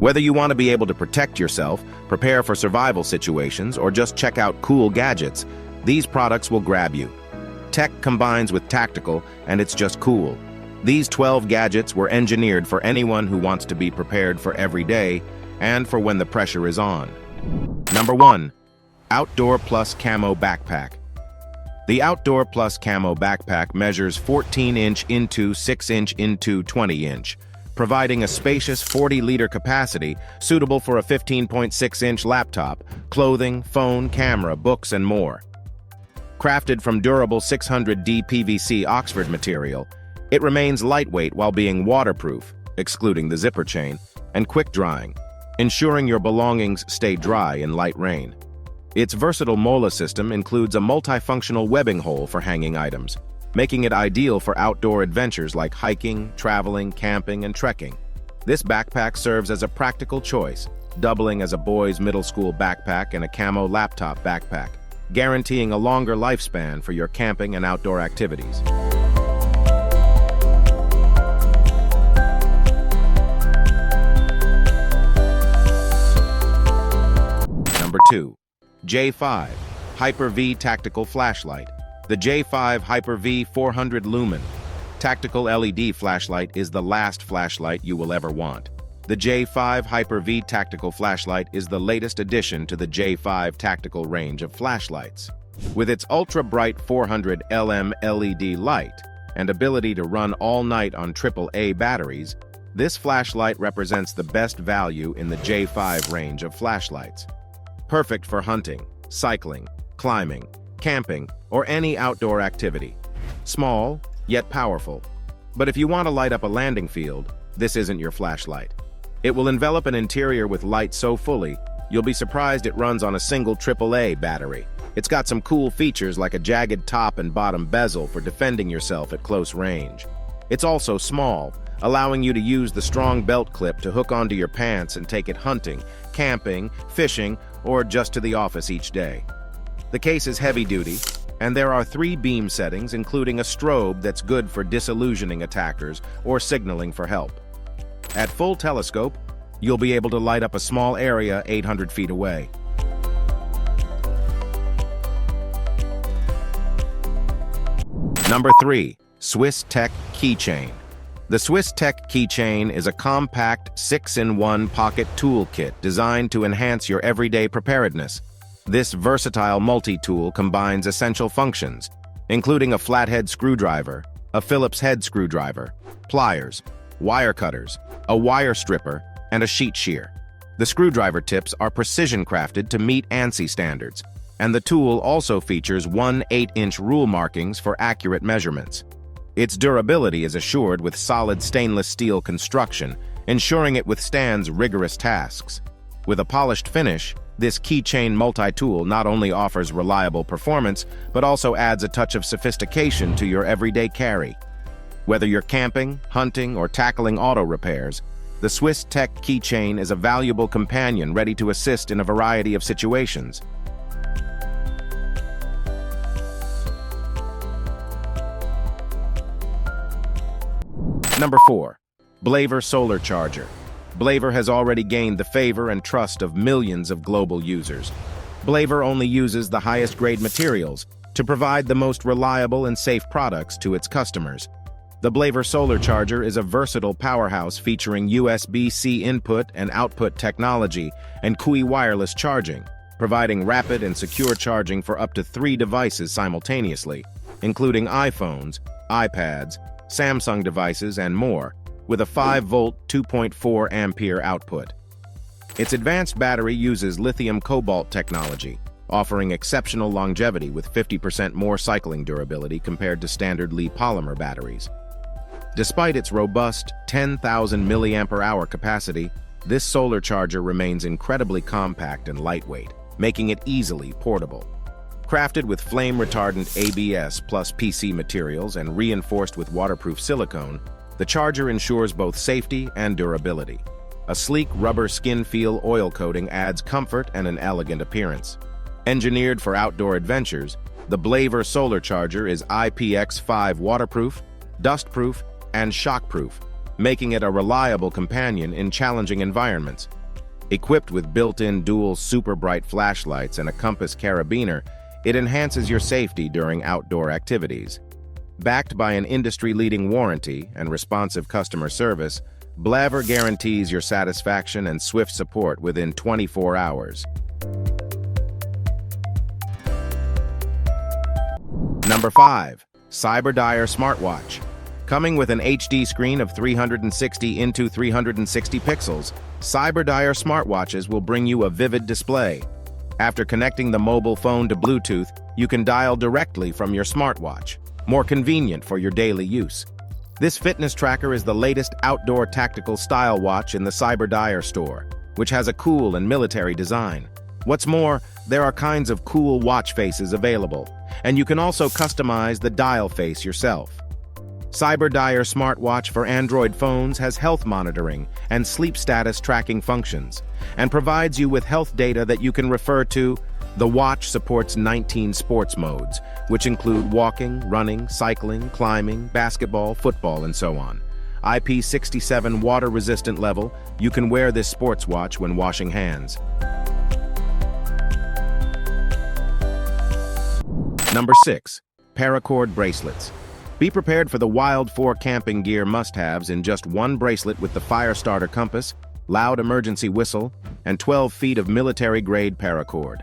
Whether you want to be able to protect yourself, prepare for survival situations, or just check out cool gadgets, these products will grab you. Tech combines with tactical, and it's just cool. These 12 gadgets were engineered for anyone who wants to be prepared for every day and for when the pressure is on. Number 1. Outdoor Plus Camo Backpack. The Outdoor Plus Camo Backpack measures 14-inch into 6-inch into 20-inch, providing a spacious 40-liter capacity suitable for a 15.6-inch laptop, clothing, phone, camera, books, and more. Crafted from durable 600D PVC Oxford material, it remains lightweight while being waterproof, excluding the zipper chain, and quick-drying, ensuring your belongings stay dry in light rain. Its versatile mola system includes a multifunctional webbing hole for hanging items, making it ideal for outdoor adventures like hiking, traveling, camping, and trekking. This backpack serves as a practical choice, doubling as a boy's middle school backpack and a camo laptop backpack, guaranteeing a longer lifespan for your camping and outdoor activities. Number 2. J5 Hyper-V Tactical Flashlight. The J5 Hyper-V 400 Lumen Tactical LED Flashlight is the last flashlight you will ever want. The J5 Hyper-V Tactical Flashlight is the latest addition to the J5 Tactical range of flashlights. With its ultra-bright 400 LM LED light and ability to run all night on AAA batteries, this flashlight represents the best value in the J5 range of flashlights. Perfect for hunting, cycling, climbing, camping, or any outdoor activity. Small, yet powerful. But if you want to light up a landing field, this isn't your flashlight. It will envelop an interior with light so fully, you'll be surprised it runs on a single AAA battery. It's got some cool features like a jagged top and bottom bezel for defending yourself at close range. It's also small, allowing you to use the strong belt clip to hook onto your pants and take it hunting, camping, fishing, or just to the office each day. The case is heavy-duty, and there are 3 beam settings, including a strobe that's good for disillusioning attackers or signaling for help. At full telescope, you'll be able to light up a small area 800 feet away. Number 3. Swiss Tech Keychain. The Swiss Tech Keychain is a compact 6-in-1 pocket toolkit designed to enhance your everyday preparedness. This versatile multi-tool combines essential functions, including a flathead screwdriver, a Phillips head screwdriver, pliers, wire cutters, a wire stripper, and a sheet shear. The screwdriver tips are precision crafted to meet ANSI standards, and the tool also features 1/8-inch rule markings for accurate measurements. Its durability is assured with solid stainless steel construction, ensuring it withstands rigorous tasks. With a polished finish, this keychain multi-tool not only offers reliable performance, but also adds a touch of sophistication to your everyday carry. Whether you're camping, hunting, or tackling auto repairs, the Swiss Tech Keychain is a valuable companion ready to assist in a variety of situations. Number 4. Blaver Solar Charger. Blaver has already gained the favor and trust of millions of global users. Blaver only uses the highest grade materials to provide the most reliable and safe products to its customers. The Blaver Solar Charger is a versatile powerhouse featuring USB-C input and output technology and QI wireless charging, providing rapid and secure charging for up to 3 devices simultaneously, including iPhones, iPads, Samsung devices, and more, with a 5-volt 2.4 ampere output. Its advanced battery uses lithium cobalt technology, offering exceptional longevity with 50% more cycling durability compared to standard Li polymer batteries. Despite its robust 10,000 mAh capacity, this solar charger remains incredibly compact and lightweight, making it easily portable. Crafted with flame-retardant ABS plus PC materials and reinforced with waterproof silicone, the charger ensures both safety and durability. A sleek rubber skin feel oil coating adds comfort and an elegant appearance. Engineered for outdoor adventures, the Blaver Solar Charger is IPX5 waterproof, dustproof, and shockproof, making it a reliable companion in challenging environments. Equipped with built-in dual super bright flashlights and a compass carabiner, it enhances your safety during outdoor activities. Backed by an industry-leading warranty and responsive customer service, Blaver guarantees your satisfaction and swift support within 24 hours. Number 5. CyberDier Smartwatch. Coming with an HD screen of 360 into 360 pixels, CyberDier smartwatches will bring you a vivid display. After connecting the mobile phone to Bluetooth, you can dial directly from your smartwatch, more convenient for your daily use. This fitness tracker is the latest outdoor tactical style watch in the CyberDier store, which has a cool and military design. What's more, there are kinds of cool watch faces available, and you can also customize the dial face yourself. CyberDier smartwatch for Android phones has health monitoring and sleep status tracking functions, and provides you with health data that you can refer to. The watch supports 19 sports modes, which include walking, running, cycling, climbing, basketball, football, and so on. IP67 water-resistant level, you can wear this sports watch when washing hands. Number 6. Paracord Bracelets. Be prepared for the wild 4 camping gear must-haves in just one bracelet with the Firestarter compass, loud emergency whistle, and 12 feet of military-grade paracord.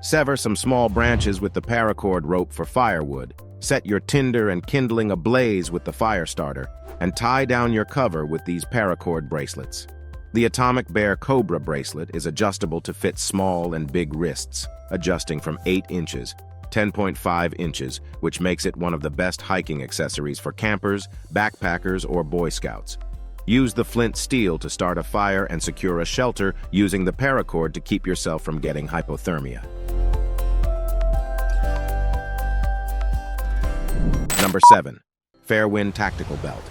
Sever some small branches with the paracord rope for firewood, set your tinder and kindling ablaze with the Firestarter, and tie down your cover with these paracord bracelets. The Atomic Bear Cobra bracelet is adjustable to fit small and big wrists, adjusting from 8 inches 10.5 inches, which makes it one of the best hiking accessories for campers, backpackers, or Boy Scouts. Use the flint steel to start a fire and secure a shelter using the paracord to keep yourself from getting hypothermia. Number 7. Fairwind Tactical Belt.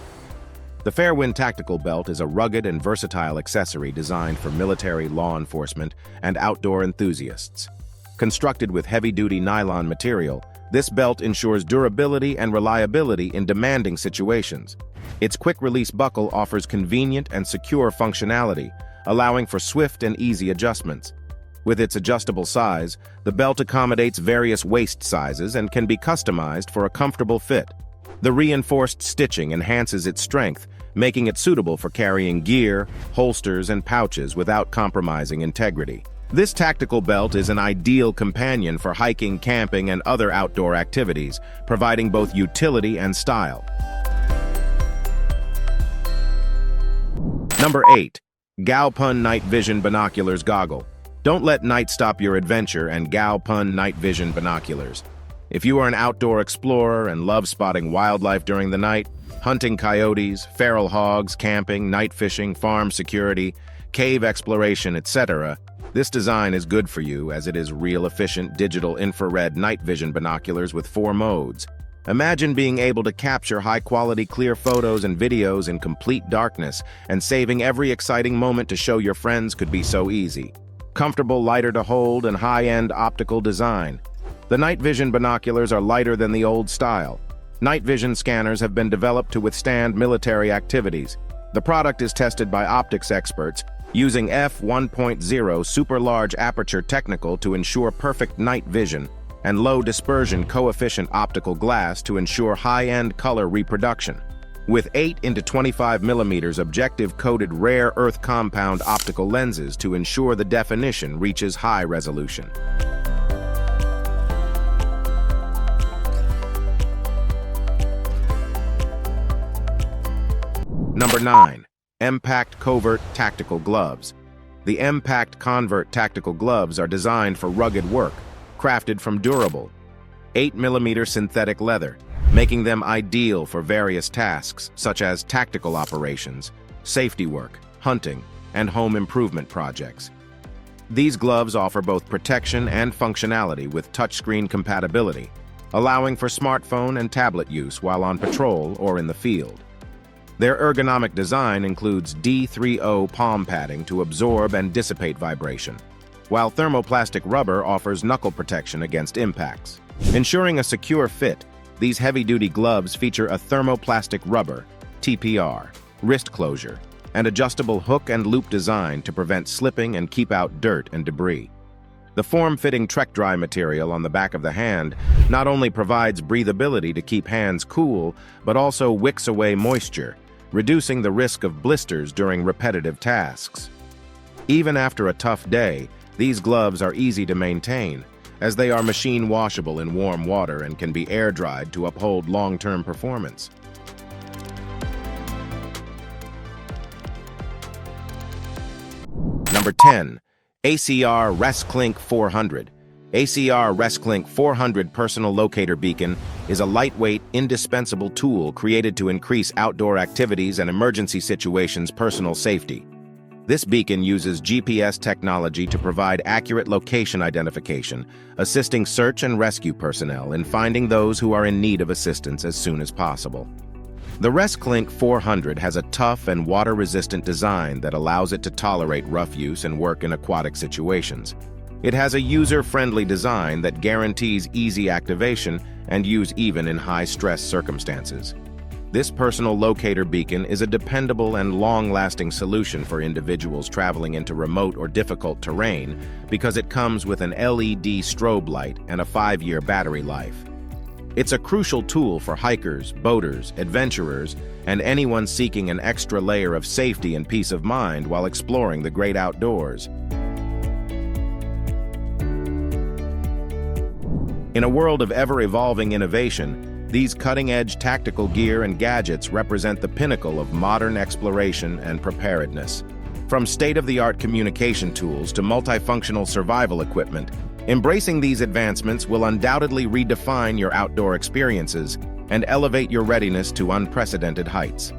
The Fairwind Tactical Belt is a rugged and versatile accessory designed for military, law enforcement, and outdoor enthusiasts. Constructed with heavy-duty nylon material, this belt ensures durability and reliability in demanding situations. Its quick-release buckle offers convenient and secure functionality, allowing for swift and easy adjustments. With its adjustable size, the belt accommodates various waist sizes and can be customized for a comfortable fit. The reinforced stitching enhances its strength, making it suitable for carrying gear, holsters, and pouches without compromising integrity. This tactical belt is an ideal companion for hiking, camping, and other outdoor activities, providing both utility and style. Number 8. Galpun Night Vision Binoculars Goggle. Don't let night stop your adventure and Galpun Night Vision Binoculars. If you are an outdoor explorer and love spotting wildlife during the night, hunting coyotes, feral hogs, camping, night fishing, farm security, cave exploration, etc., this design is good for you as it is real efficient digital infrared night vision binoculars with 4 modes. Imagine being able to capture high-quality clear photos and videos in complete darkness, and saving every exciting moment to show your friends could be so easy. Comfortable, lighter to hold, and high-end optical design. The night vision binoculars are lighter than the old style. Night vision scanners have been developed to withstand military activities. The product is tested by optics experts, using f1.0 super large aperture technical to ensure perfect night vision, and low dispersion coefficient optical glass to ensure high-end color reproduction. With 8 into 25 mm objective-coated rare earth compound optical lenses to ensure the definition reaches high resolution. Number 9. Impact Covert Tactical Gloves. The Impact Convert Tactical Gloves are designed for rugged work, crafted from durable 8mm synthetic leather, making them ideal for various tasks such as tactical operations, safety work, hunting, and home improvement projects. These gloves offer both protection and functionality with touchscreen compatibility, allowing for smartphone and tablet use while on patrol or in the field. Their ergonomic design includes D3O palm padding to absorb and dissipate vibration, while thermoplastic rubber offers knuckle protection against impacts. Ensuring a secure fit, these heavy-duty gloves feature a thermoplastic rubber, TPR, wrist closure, and adjustable hook and loop design to prevent slipping and keep out dirt and debris. The form-fitting Trek Dry material on the back of the hand not only provides breathability to keep hands cool, but also wicks away moisture, reducing the risk of blisters during repetitive tasks. Even after a tough day, these gloves are easy to maintain, as they are machine washable in warm water and can be air-dried to uphold long-term performance. Number 10. ACR ResClink 400. ACR ResClink 400 Personal Locator Beacon is a lightweight, indispensable tool created to increase outdoor activities and emergency situations' personal safety. This beacon uses GPS technology to provide accurate location identification, assisting search and rescue personnel in finding those who are in need of assistance as soon as possible. The ResClink 400 has a tough and water-resistant design that allows it to tolerate rough use and work in aquatic situations. It has a user-friendly design that guarantees easy activation and use even in high-stress circumstances. This personal locator beacon is a dependable and long-lasting solution for individuals traveling into remote or difficult terrain because it comes with an LED strobe light and a 5-year battery life. It's a crucial tool for hikers, boaters, adventurers, and anyone seeking an extra layer of safety and peace of mind while exploring the great outdoors. In a world of ever-evolving innovation, these cutting-edge tactical gear and gadgets represent the pinnacle of modern exploration and preparedness. From state-of-the-art communication tools to multifunctional survival equipment, embracing these advancements will undoubtedly redefine your outdoor experiences and elevate your readiness to unprecedented heights.